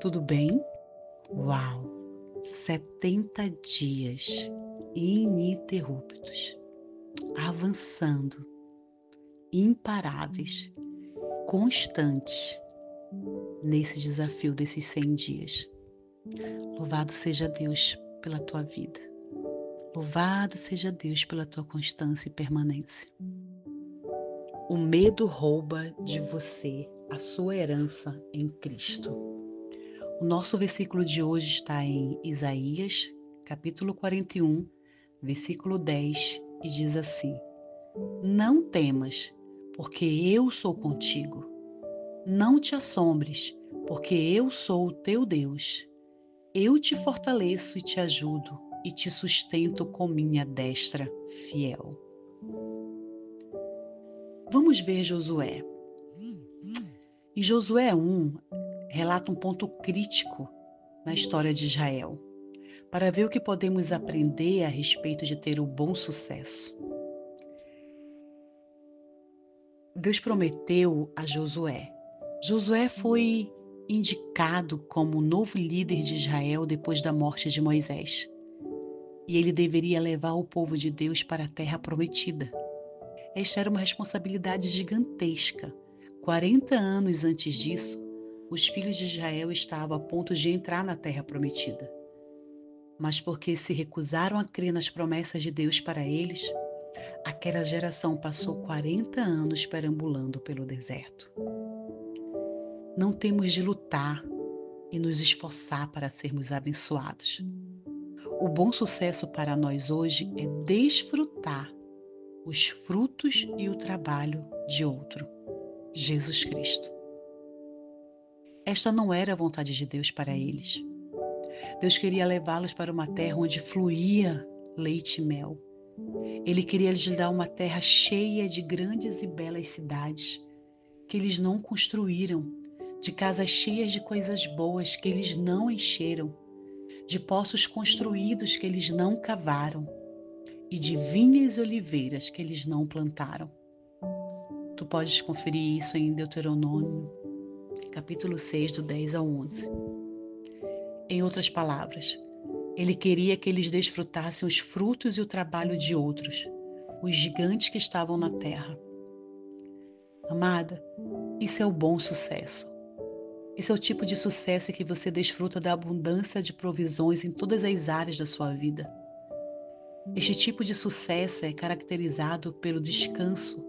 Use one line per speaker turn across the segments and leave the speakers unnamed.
Tudo bem? Uau! 70 dias ininterruptos, avançando, imparáveis, constantes nesse desafio desses 100 dias. Louvado seja Deus pela tua vida. Louvado seja Deus pela tua constância e permanência. O medo rouba de você a sua herança em Cristo. O nosso versículo de hoje está em Isaías, capítulo 41, versículo 10, e diz assim: Não temas, porque eu sou contigo. Não te assombres, porque eu sou o teu Deus. Eu te fortaleço e te ajudo, e te sustento com minha destra fiel. Vamos ver Josué. Em Josué 1, relata um ponto crítico na história de Israel, para ver o que podemos aprender a respeito de ter o bom sucesso. Deus prometeu a Josué. Josué foi indicado como novo líder de Israel depois da morte de Moisés. E ele deveria levar o povo de Deus para a terra prometida. Esta era uma responsabilidade gigantesca. 40 anos antes disso, os filhos de Israel estavam a ponto de entrar na terra prometida. Mas porque se recusaram a crer nas promessas de Deus para eles, aquela geração passou 40 anos perambulando pelo deserto. Não temos de lutar e nos esforçar para sermos abençoados. O bom sucesso para nós hoje é desfrutar os frutos e o trabalho de outro, Jesus Cristo. Esta não era a vontade de Deus para eles. Deus queria levá-los para uma terra onde fluía leite e mel. Ele queria lhes dar uma terra cheia de grandes e belas cidades que eles não construíram, de casas cheias de coisas boas que eles não encheram, de poços construídos que eles não cavaram e de vinhas e oliveiras que eles não plantaram. Tu podes conferir isso em Deuteronômio, capítulo 6, do 10 ao 11. Em outras palavras, ele queria que eles desfrutassem os frutos e o trabalho de outros, os gigantes que estavam na terra. Amada, isso é o bom sucesso. Esse é o tipo de sucesso que você desfruta da abundância de provisões em todas as áreas da sua vida. Este tipo de sucesso é caracterizado pelo descanso,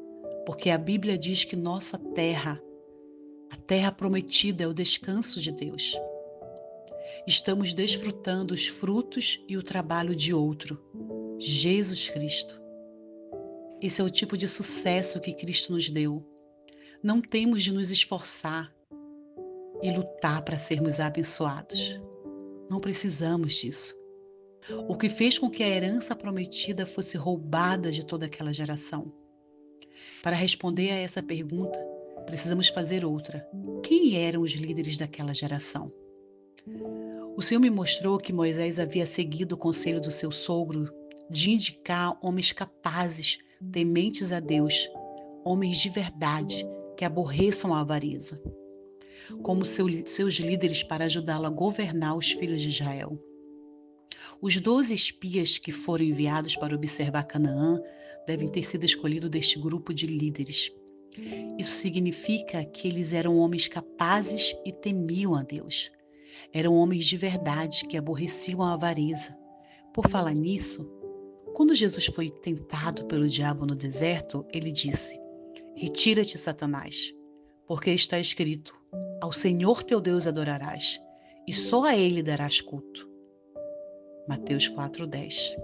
porque a Bíblia diz que nossa terra, a terra prometida, é o descanso de Deus. Estamos desfrutando os frutos e o trabalho de outro, Jesus Cristo. Esse é o tipo de sucesso que Cristo nos deu. Não temos de nos esforçar e lutar para sermos abençoados. Não precisamos disso. O que fez com que a herança prometida fosse roubada de toda aquela geração? Para responder a essa pergunta, precisamos fazer outra. Quem eram os líderes daquela geração? O Senhor me mostrou que Moisés havia seguido o conselho do seu sogro de indicar homens capazes, tementes a Deus, homens de verdade, que aborreçam a avareza, como seus líderes para ajudá-lo a governar os filhos de Israel. Os 12 espias que foram enviados para observar Canaã devem ter sido escolhidos deste grupo de líderes. Isso significa que eles eram homens capazes e temiam a Deus. Eram homens de verdade que aborreciam a avareza. Por falar nisso, quando Jesus foi tentado pelo diabo no deserto, ele disse: Retira-te, Satanás, porque está escrito: Ao Senhor teu Deus adorarás, e só a Ele darás culto. Mateus 4:10.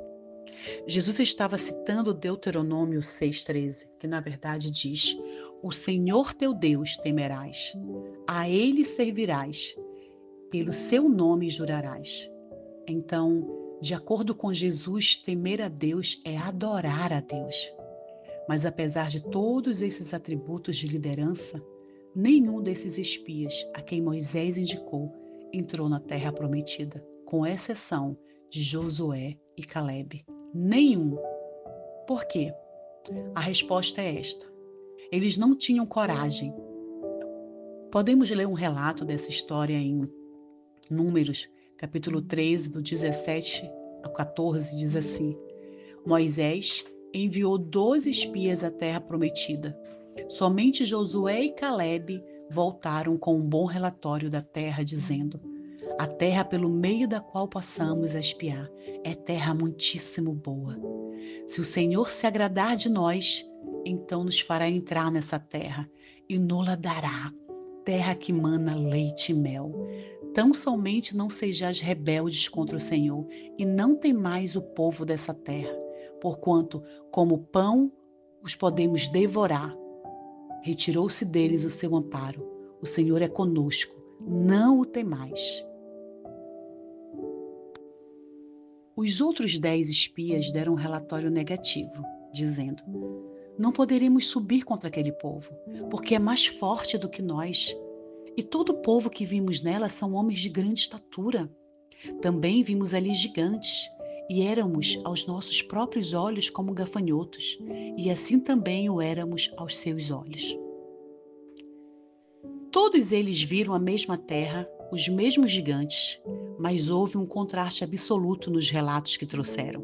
Jesus estava citando Deuteronômio 6:13, que na verdade diz: O Senhor teu Deus temerás, a Ele servirás, pelo seu nome jurarás. Então, de acordo com Jesus, temer a Deus é adorar a Deus. Mas apesar de todos esses atributos de liderança, nenhum desses espias a quem Moisés indicou entrou na terra prometida, com exceção de Josué e Calebe. Nenhum. Por quê? A resposta é esta: eles não tinham coragem. Podemos ler um relato dessa história em Números, capítulo 13, do 17 ao 14, diz assim: Moisés enviou 12 espias à terra prometida. Somente Josué e Calebe voltaram com um bom relatório da terra, dizendo: a terra pelo meio da qual passamos a espiar é terra muitíssimo boa. Se o Senhor se agradar de nós, então nos fará entrar nessa terra e nos-la dará, terra que mana leite e mel. Tão somente não sejais rebeldes contra o Senhor e não temais o povo dessa terra, porquanto, como pão, os podemos devorar. Retirou-se deles o seu amparo. O Senhor é conosco, não o temais. Os outros 10 espias deram um relatório negativo, dizendo: não poderemos subir contra aquele povo, porque é mais forte do que nós. E todo o povo que vimos nela são homens de grande estatura. Também vimos ali gigantes, e éramos aos nossos próprios olhos como gafanhotos, e assim também o éramos aos seus olhos. Todos eles viram a mesma terra, os mesmos gigantes, mas houve um contraste absoluto nos relatos que trouxeram.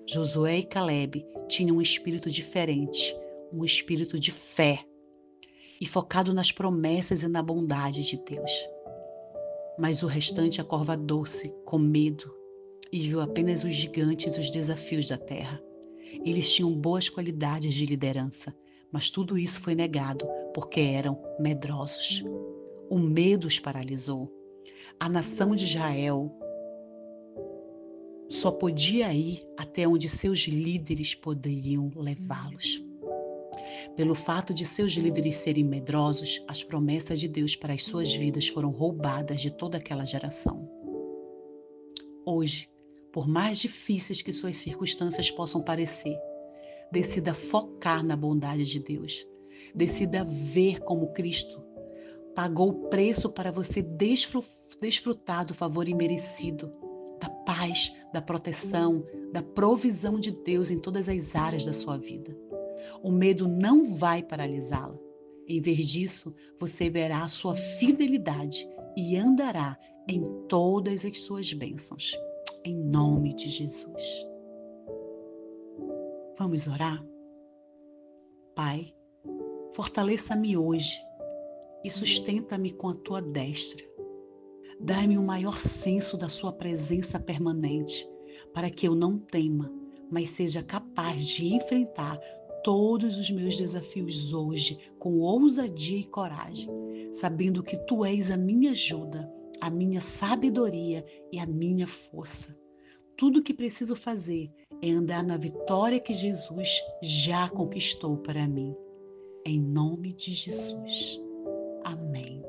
Josué e Calebe tinham um espírito diferente, um espírito de fé, e focado nas promessas e na bondade de Deus. Mas o restante acovardou-se com medo e viu apenas os gigantes e os desafios da terra. Eles tinham boas qualidades de liderança, mas tudo isso foi negado porque eram medrosos. O medo os paralisou. A nação de Israel só podia ir até onde seus líderes poderiam levá-los. Pelo fato de seus líderes serem medrosos, as promessas de Deus para as suas vidas foram roubadas de toda aquela geração. Hoje, por mais difíceis que suas circunstâncias possam parecer, decida focar na bondade de Deus. Decida ver como Cristo pagou o preço para você desfrutar do favor imerecido, da paz, da proteção, da provisão de Deus em todas as áreas da sua vida. O medo não vai paralisá-la. Em vez disso, você verá a sua fidelidade e andará em todas as suas bênçãos. Em nome de Jesus. Vamos orar? Pai, fortaleça-me hoje e sustenta-me com a tua destra. Dai-me um maior senso da sua presença permanente, para que eu não tema, mas seja capaz de enfrentar todos os meus desafios hoje com ousadia e coragem, sabendo que tu és a minha ajuda, a minha sabedoria e a minha força. Tudo o que preciso fazer é andar na vitória que Jesus já conquistou para mim. Em nome de Jesus. Amém.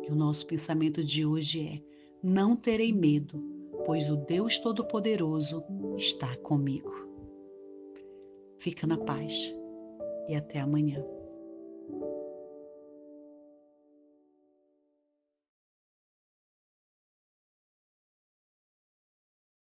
E o nosso pensamento de hoje é: não terei medo, pois o Deus Todo-Poderoso está comigo. Fica na paz e até amanhã.